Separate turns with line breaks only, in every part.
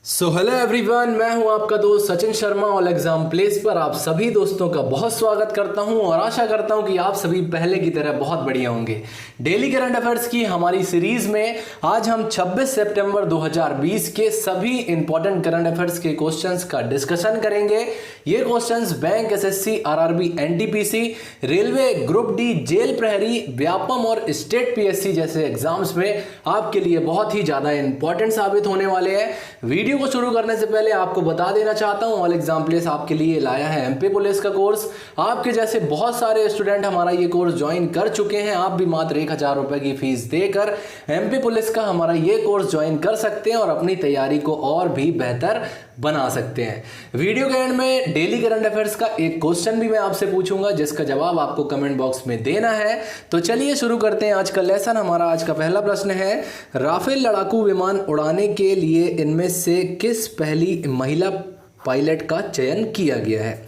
Hello everyone, मैं हूं आपका दोस्त सचिन शर्मा और एग्जाम प्लेस पर आप सभी दोस्तों का बहुत स्वागत करता हूं और आशा करता हूं कि आप सभी पहले की तरह बहुत बढ़िया होंगे। डेली करंट अफेयर्स की हमारी सीरीज में आज हम 26 सितंबर 2020 के सभी इंपॉर्टेंट करंट अफेयर्स के क्वेश्चंस का डिस्कशन करेंगे। ये questions bank, SSC, RRB, NTPC, railway, group D, jail Prahari, Vyapam और स्टेट पीएससी जैसे एग्जाम्स में आपके लिए बहुत ही ज्यादा इंपॉर्टेंट साबित होने वाले हैं। वीडियो को शुरू करने से पहले आपको बता देना चाहता हूं, ऑल एग्जाम प्लेस आपके लिए लाया है एमपी पुलिस का कोर्स। आपके जैसे बहुत सारे स्टूडेंट हमारा ये कोर्स ज्वाइन कर चुके हैं। आप भी मात्र 1000 रुपए की फीस देकर एमपी पुलिस का हमारा ये कोर्स ज्वाइन कर सकते हैं और अपनी तैयारी को और भी बेहतर बना सकते हैं। वीडियो के एंड में डेली करंट अफेयर्स का एक क्वेश्चन भी मैं आपसे पूछूंगा जिसका जवाब आपको कमेंट बॉक्स में देना है। तो चलिए शुरू करते हैं आज का लेसन। हमारा आज का पहला प्रश्न है, राफेल लड़ाकू विमान उड़ाने के लिए इनमें से किस पहली महिला पायलट का चयन किया गया है।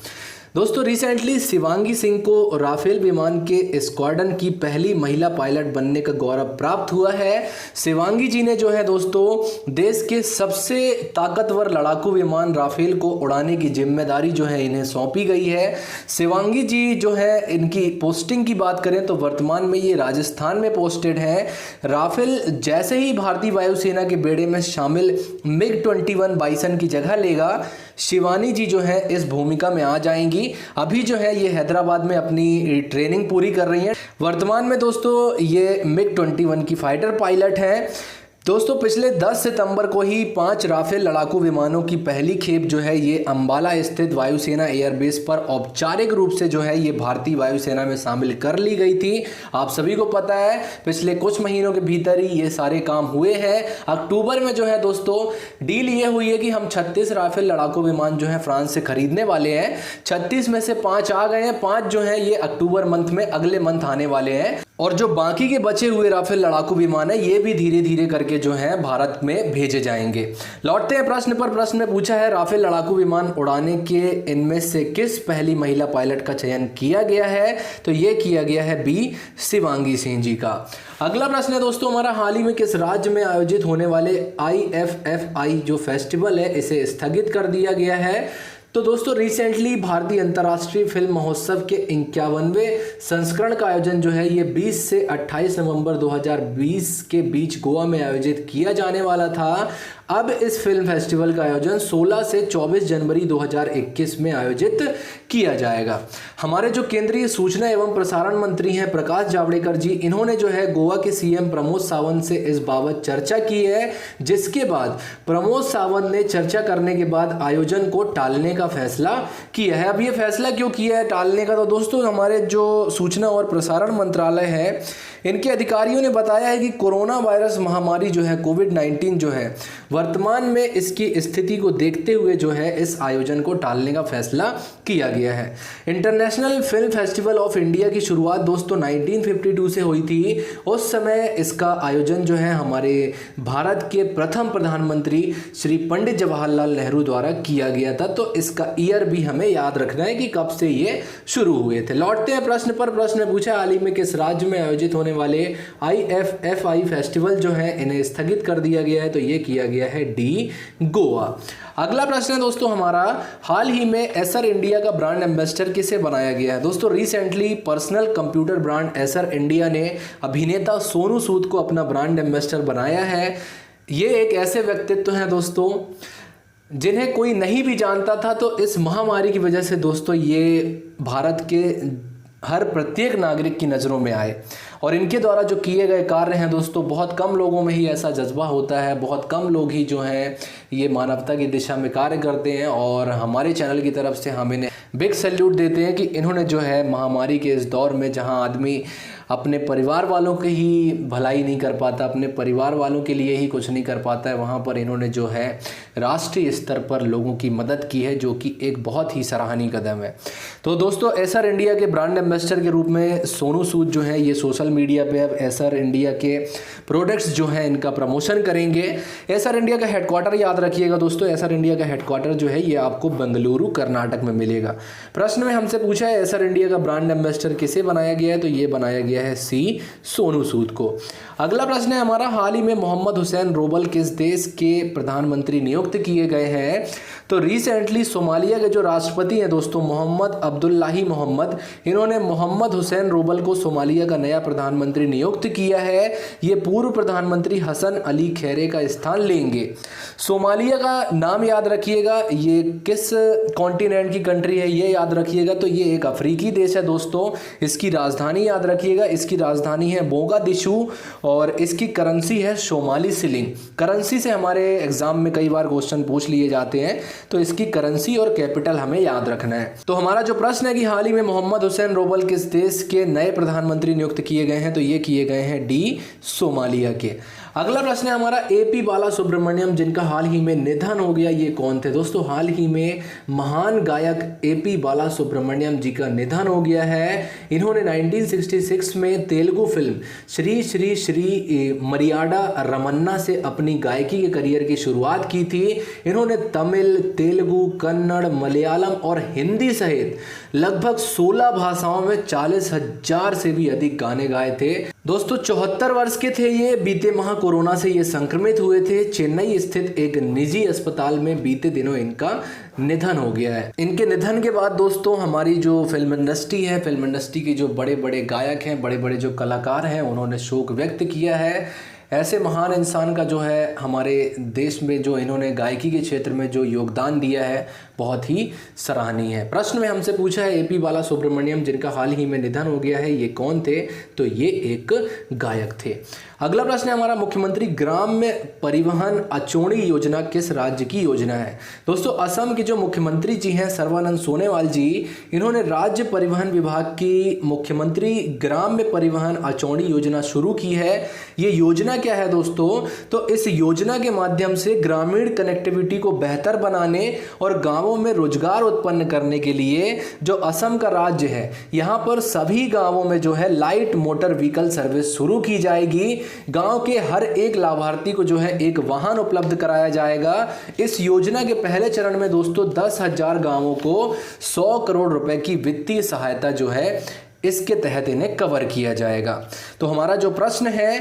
दोस्तों, रिसेंटली शिवांगी सिंह को राफेल विमान के स्क्वाड्रन की पहली महिला पायलट बनने का गौरव प्राप्त हुआ है। शिवांगी जी ने जो है दोस्तों देश के सबसे ताकतवर लड़ाकू विमान राफेल को उड़ाने की जिम्मेदारी जो है इन्हें सौंपी गई है। शिवांगी जी जो है, इनकी पोस्टिंग की बात करें तो वर्तमान में ये राजस्थान में पोस्टेड है। राफेल जैसे ही भारतीय वायुसेना के बेड़े में शामिल MiG-21 बाइसन की जगह लेगा, शिवानी जी जो है इस भूमिका में आ जाएंगी। अभी जो है ये हैदराबाद में अपनी ट्रेनिंग पूरी कर रही हैं। वर्तमान में दोस्तों ये MiG-21 की फाइटर पायलट है। दोस्तों, पिछले 10 सितंबर को ही 5 राफेल लड़ाकू विमानों की पहली खेप जो है ये अंबाला स्थित वायुसेना एयरबेस पर औपचारिक रूप से जो है ये भारतीय वायुसेना में शामिल कर ली गई थी। आप सभी को पता है पिछले कुछ महीनों के भीतर ही ये सारे काम हुए हैं। अक्टूबर में जो है दोस्तों डील ये हुई है कि हम 36 राफेल लड़ाकू विमान जो है फ्रांस से खरीदने वाले हैं। 36 में से 5 आ गए हैं, 5 जो है ये अक्टूबर मंथ में अगले मंथ आने वाले हैं और जो बाकी के बचे हुए राफेल लड़ाकू विमान है ये भी धीरे धीरे करके जो है भारत में भेजे जाएंगे। लौटते हैं प्रश्न पर। प्रश्न में पूछा है, राफेल लड़ाकू विमान उड़ाने के इनमें से किस पहली महिला पायलट का चयन किया गया है। तो ये किया गया है बी, शिवांगी सिंह जी का। अगला प्रश्न है दोस्तों हमारा, हाल ही में किस राज्य में आयोजित होने वाले IFFI जो फेस्टिवल है इसे स्थगित कर दिया गया है। तो दोस्तों, रिसेंटली भारतीय अंतर्राष्ट्रीय फिल्म महोत्सव के 51वें संस्करण का आयोजन जो है ये 20 से 28 नवंबर 2020 के बीच गोवा में आयोजित किया जाने वाला था। अब इस फिल्म फेस्टिवल का आयोजन 16 से 24 जनवरी 2021 में आयोजित किया जाएगा। हमारे जो केंद्रीय सूचना एवं प्रसारण मंत्री हैं प्रकाश जावड़ेकर जी, इन्होंने जो है गोवा के सीएम प्रमोद सावंत से इस बाबत चर्चा की है, जिसके बाद प्रमोद सावंत ने चर्चा करने के बाद आयोजन को टालने का फैसला किया है। अब ये फैसला क्यों किया है टालने का, तो दोस्तों हमारे जो सूचना और प्रसारण मंत्रालय है इनके अधिकारियों ने बताया है कि कोरोना वायरस महामारी जो है कोविड-19 जो है वर्तमान में इसकी स्थिति को देखते हुए जो है इस आयोजन को टालने का फैसला किया गया है। International film festival of India की शुरुआत दोस्तों 1952 से हुई थी। उस समय इसका आयोजन जो है हमारे भारत के प्रथम प्रधानमंत्री श्री पंडित जवाहरलाल नेहरू द्वारा किया गया था। तो इसका ईयर भी हमें याद रखना है कि कब से ये शुरू हुए थे। लौटते हैं प्रश्न पर। प्रश्न पूछा, हाल ही में किस राज्य में आयोजित होने वाले IFFI फेस्टिवल जो है इन्हें स्थगित कर दिया गया है। तो ये किया गया है डी, गोवा। अगला प्रश्न है दोस्तों हमारा, हाल ही में एसर इंडिया का ब्रांड एम्बेसडर किसे बनाया गया है। दोस्तों, recently personal computer brand Acer India ने अभिनेता सोनू सूद को अपना ब्रांड एम्बेसडर बनाया है। ये एक ऐसे व्यक्तित्व हैं दोस्तों जिन्हें कोई नहीं भी जानता था। तो इस महामारी की वजह से दोस्तों ये भारत के हर प्रत्येक नागरिक की नज़रों में आए और इनके द्वारा जो किए गए कार्य हैं दोस्तों, बहुत कम लोगों में ही ऐसा जज्बा होता है। बहुत कम लोग ही जो हैं ये मानवता की दिशा में कार्य करते हैं और हमारे चैनल की तरफ से हम इन्हें बिग सैल्यूट देते हैं कि इन्होंने जो है महामारी के इस दौर में जहां आदमी अपने परिवार वालों की ही भलाई नहीं कर पाता, अपने परिवार वालों के लिए ही कुछ नहीं कर पाता है, वहाँ पर इन्होंने जो है राष्ट्रीय स्तर पर लोगों की मदद की है, जो कि एक बहुत ही सराहनीय कदम है। तो दोस्तों, एसर इंडिया के ब्रांड एम्बेसडर के रूप में सोनू सूद जो है ये सोशल मीडिया पे अब एसर इंडिया के प्रोडक्ट्स जो हैं इनका प्रमोशन करेंगे। एसर इंडिया का हेडक्वार्टर याद रखिएगा दोस्तों, एसर इंडिया का हेडक्वार्टर जो है ये आपको बेंगलुरु कर्नाटक में मिलेगा। प्रश्न में हमसे पूछा है एसर इंडिया का ब्रांड एम्बेसडर किसे बनाया गया है। तो ये बनाया गया गया है सी सोनू सूद को। अगला प्रश्न है हमारा, हाल ही में मोहम्मद हुसैन रोबल किस देश के प्रधानमंत्री नियुक्त किए गए हैं? तो रिसेंटली सोमालिया के जो राष्ट्रपति हैं दोस्तों मोहम्मद अब्दुल्लाही मोहम्मद, इन्होंने मोहम्मद हुसैन रोबल को सोमालिया का नया प्रधानमंत्री नियुक्त किया है। ये पूर्व प्रधानमंत्री हसन अली खैरे का स्थान लेंगे। सोमालिया का नाम याद रखिएगा, ये किस कॉन्टिनेंट की कंट्री है ये याद रखिएगा। तो ये एक अफ्रीकी देश है दोस्तों। इसकी राजधानी याद रखिएगा, इसकी राजधानी है मोगादिशु और इसकी करेंसी है सोमाली शिलिंग। करेंसी से हमारे एग्जाम में कई बार क्वेश्चन पूछ लिए जाते हैं, तो इसकी करेंसी और कैपिटल हमें याद रखना है। तो हमारा जो प्रश्न है कि हाल ही में मोहम्मद हुसैन रोबल किस देश के नए प्रधानमंत्री नियुक्त किए गए हैं? तो ये किए गए हैं डी सोमालिया के। अगला प्रश्न है हमारा, एपी बाला सुब्रमण्यम जिनका हाल ही में निधन हो गया, ये कौन थे? दोस्तों हाल ही में महान गायक एपी बाला सुब्रमण्यम जी का निधन हो गया है। इन्होंने 1966 में तेलुगु फिल्म श्री श्री श्री मरियाडा रमन्ना से अपनी गायकी के करियर की शुरुआत की थी। इन्होंने तमिल, तेलुगु, कन्नड़, मलयालम और हिंदी सहित लगभग 16 भाषाओं में 40,000 से भी अधिक गाने गाए थे। दोस्तों 74 वर्ष के थे ये। बीते माह कोरोना से ये संक्रमित हुए थे। चेन्नई स्थित एक निजी अस्पताल में बीते दिनों इनका निधन हो गया है। इनके निधन के बाद दोस्तों हमारी जो फिल्म इंडस्ट्री है, फिल्म इंडस्ट्री के जो बड़े बड़े गायक हैं, बड़े बड़े जो कलाकार हैं, उन्होंने शोक व्यक्त किया है। ऐसे महान इंसान का जो है हमारे देश में जो इन्होंने गायकी के क्षेत्र में जो योगदान दिया है बहुत ही सराहनीय है। प्रश्न में हमसे पूछा है एपी बाला सुब्रमण्यम जिनका हाल ही में निधन हो गया है, ये कौन थे? तो ये एक गायक थे। अगला प्रश्न है हमारा, मुख्यमंत्री ग्राम्य परिवहन अचोणी योजना किस राज्य की योजना है? दोस्तों असम के जो मुख्यमंत्री जी हैं सर्बानंद सोनोवाल जी, इन्होंने राज्य परिवहन विभाग की मुख्यमंत्री ग्राम्य परिवहन अचोणी योजना शुरू की है। ये योजना क्या है दोस्तों? तो इस योजना के माध्यम से ग्रामीण कनेक्टिविटी को बेहतर बनाने और गांवों में रोजगार उत्पन्न करने के लिए जो असम का राज्य है, यहाँ पर सभी गांवों में जो है लाइट मोटर व्हीकल सर्विस शुरू की जाएगी। गांव के हर एक लाभार्थी को जो है एक वाहन उपलब्ध कराया जाएगा। इस योजना के पहले चरण में दोस्तों 10,000 गांवों को 100 करोड़ रुपए की वित्तीय सहायता जो है इसके तहत इन्हें कवर किया जाएगा। तो हमारा जो प्रश्न है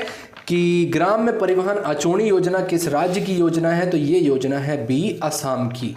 कि ग्राम्य परिवहन अचोणी योजना किस राज्य की योजना है? तो ये योजना है बी असम की।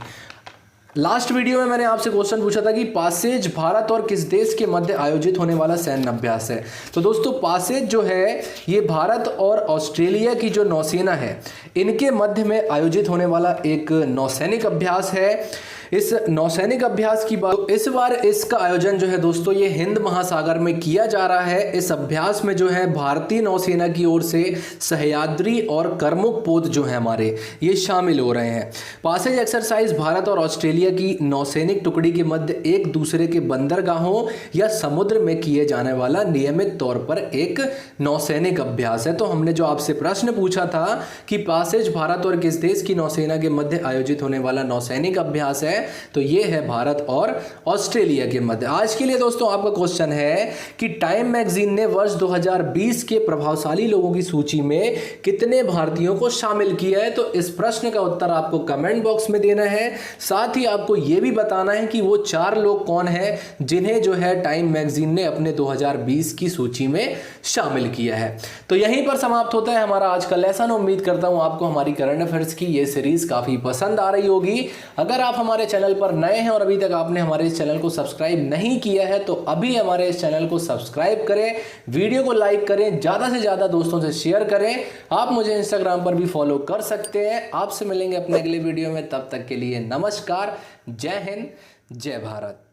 लास्ट वीडियो में मैंने आपसे क्वेश्चन पूछा था कि पासेज भारत और किस देश के मध्य आयोजित होने वाला सैन्य अभ्यास है? तो दोस्तों पासेज जो है ये भारत और ऑस्ट्रेलिया की जो नौसेना है इनके मध्य में आयोजित होने वाला एक नौसैनिक अभ्यास है। इस नौसैनिक अभ्यास की बात, इस बार इसका आयोजन जो है दोस्तों ये हिंद महासागर में किया जा रहा है। इस अभ्यास में जो है भारतीय नौसेना की ओर से सह्याद्री और करमुक पोत जो है हमारे ये शामिल हो रहे हैं। पासेज एक्सरसाइज भारत और ऑस्ट्रेलिया की नौसैनिक टुकड़ी के मध्य एक दूसरे के बंदरगाहों या समुद्र में किए जाने वाला नियमित तौर पर एक नौसैनिक अभ्यास है। तो हमने जो आपसे प्रश्न पूछा था कि पासेज भारत और किस देश की नौसेना के मध्य आयोजित होने वाला नौसैनिक अभ्यास है, तो ये है भारत और ऑस्ट्रेलिया के मध्य। आज के लिए दोस्तों आपका क्वेश्चन है कि टाइम मैगजीन ने वर्ष 2020 के प्रभावशाली लोगों की सूची में कितने भारतीयों को शामिल किया है? तो इस प्रश्न का उत्तर आपको कमेंट बॉक्स में देना है। साथ ही आपको यह भी बताना है कि वो 4 लोग कौन है जिन्हें जो है टाइम मैगजीन ने अपने 2020 की सूची में शामिल किया है। तो यहीं पर समाप्त होता है हमारा आज का लेसन। उम्मीद करता हूं आपको हमारी करंट अफेयर्स की ये सीरीज काफी पसंद आ रही होगी। अगर आप हमारे चैनल पर नए हैं और अभी तक आपने हमारे इस चैनल को सब्सक्राइब नहीं किया है तो अभी हमारे इस चैनल को सब्सक्राइब करें, वीडियो को लाइक करें, ज्यादा से ज्यादा दोस्तों से शेयर करें। आप मुझे इंस्टाग्राम पर भी फॉलो कर सकते हैं। आपसे मिलेंगे अपने अगले वीडियो में, तब तक के लिए नमस्कार, जय हिंद, जय भारत।